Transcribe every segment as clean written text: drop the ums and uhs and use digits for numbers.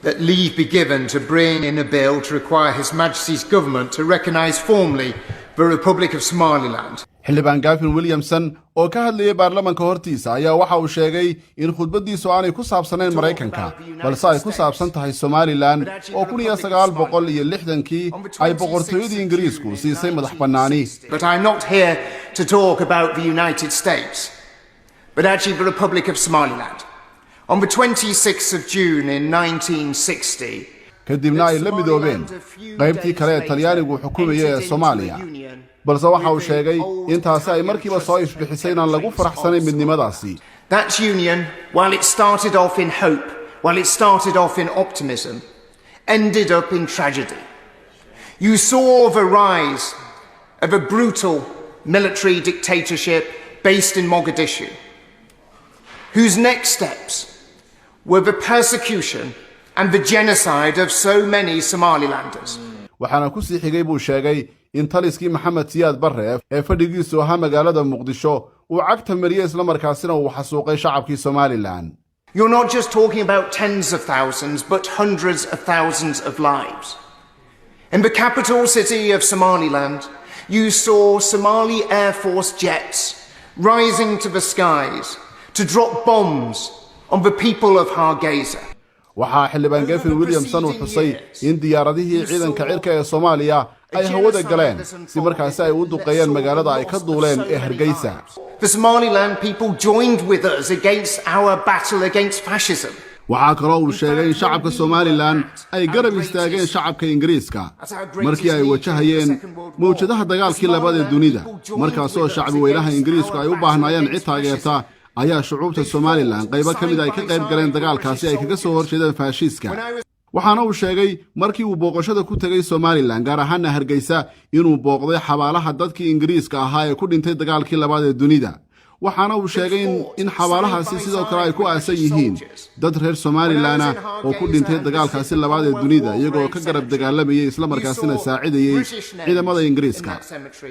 that leave be given to bring in a bill to require His Majesty's government to recognise formally the Republic of Somaliland. xildhibaan Gavin Williamson oo ka hadlayay baarlamaanka hortiisa ayaa waxa uu sheegay in khudbadiisu aanay ku saabsanayn Mareykanka balse ay ku saabsan tahay Somaliland oo 1960kii ay boqortooyadii Ingiriisku siisay madax bannaani. But I'm not here to talk about the United States, but actually the Republic of Somaliland. On the 26th of June in 1960, kadibna ay la midoobeen qaybtii kale ee Talyaanigu xukumayay ee Soomaaliya. balse waxa uu sheegay intaasi ay markiiba soo ifbixisay inaan lagu faraxsanayn midnimadaasi. That union, while it started off in hope, while it started off in optimism, ended up in tragedy. You saw the rise of a brutal military dictatorship based in Mogadishu, whose next steps were the persecution and the genocide of so many Somalilanders. waxaana ku sii xigay buu sheegay in taliskii Maxamed Siyaad Barre ee fadhigiisu ahaa magaalada Muqdisho uu cagta mariyay isla markaasina uu xasuuqay shacabkii Somaliland. You're not just talking about tens of thousands, but hundreds of thousands of lives. In the capital city of Somaliland, you saw Somali Air Force jets rising to the skies to drop bombs on the people of Hargeisa. waxaa xildhibaan Gavin Williamson uu xusay in diyaaradihii ciidanka cirka ee Soomaaliya ay hawada galeen si markaas ay u duqeeyeen magaalada ay ka duuleen ee Hargeysa. The Somaliland people joined with us against our battle against fascism. waxaa kaloo uu sheegay in shacabka Somaliland ay garab istaageen shacabka Ingiriiska markii ay wajahayeen mowjadaha dagaalkii labaad ee dunida markaasoo shacbi weynaha Ingiriisku ay u baahnaayeen cid taageerta ayaa shucuubta Somaliland qaybo kamid ay ka qayb galeen dagaalkaasi ay kaga soo horjeedeen faashiiska. waxaana uu sheegay markii uu booqashada ku tagay Somaliland gaar ahaan Hargeysa inuu booqday xabaalaha dadkii Ingiriiska ahaa ee ku dhintay dagaalkii labaad ee dunida. waxaana uu sheegay in xabaalahaasi sidoo kale ay ku aasan yihiin dad reer Somaliland oo ku dhintay dagaalkaasi labaad ee dunida iyagoo ka garab dagaalamayay isla markaasina saacidayay ciidamada Ingiriiska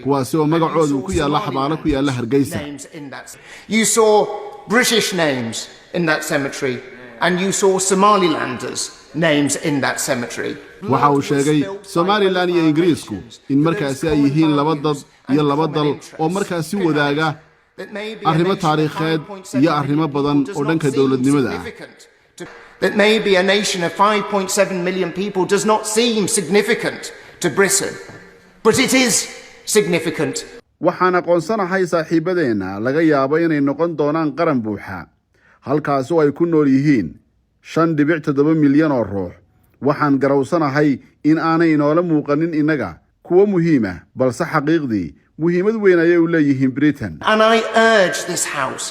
kuwaasi oo magacoodu ku yaala xabaalo ku yaala Hargeysa. You saw British names in that cemetery and you saw Somalilanders names in that cemetery. waxa uu sheegay Somaliland iyo Ingiriisku in markaasi ay yihiin laba dad iyo laba dal oo markaasi wadaaga arrimo taariikheed iyo arrimo badan oo dhanka dawladnimada ah. That maybe a nation of 5.7 million people does not seem significant to Britain, but it is significant. waxaan aqoonsanahay saaxiibadeena laga yaabo inay noqon doonaan qaran buuxa halkaas oo ay ku nool yihiin 5.7 milyan oo ruux. waxaan garowsanahay in aanay noola muuqanin inaga kuwa muhiim ah balse xaqiiqdii muhiimad weyn ayay u leeyihiin Britain. And I urge this House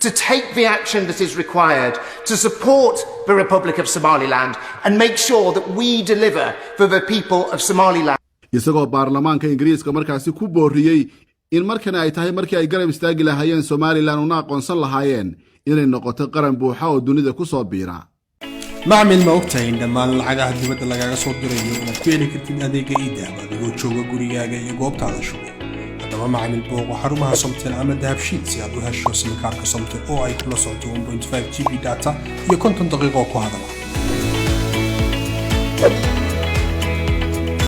to take the action that is required to support the Republic of Somaliland and make sure that we deliver for the people of Somaliland. isagoo baarlamaanka Ingiriiska markaasi ku booriyay in markan ay tahay markii ay garab istaagi lahaayeen Somaliland una aqoonsan lahaayeen inay noqoto qaran buuxa oo dunida ku soo biira. macmil ma ogtahay in dhammaan lacagaha dibadda lagaga soo dirayo inaad ku heli kartid adeega e-dahab adigoo jooga gurigaaga iyo goobtaada shaqo. haddaba macmil booqo xarumaha Somtel ama dahabshiil si aad u hesho simkaarka Somtel oo ay kula socoto 1.5 GB data iyo 50 daqiiqo ku hadala.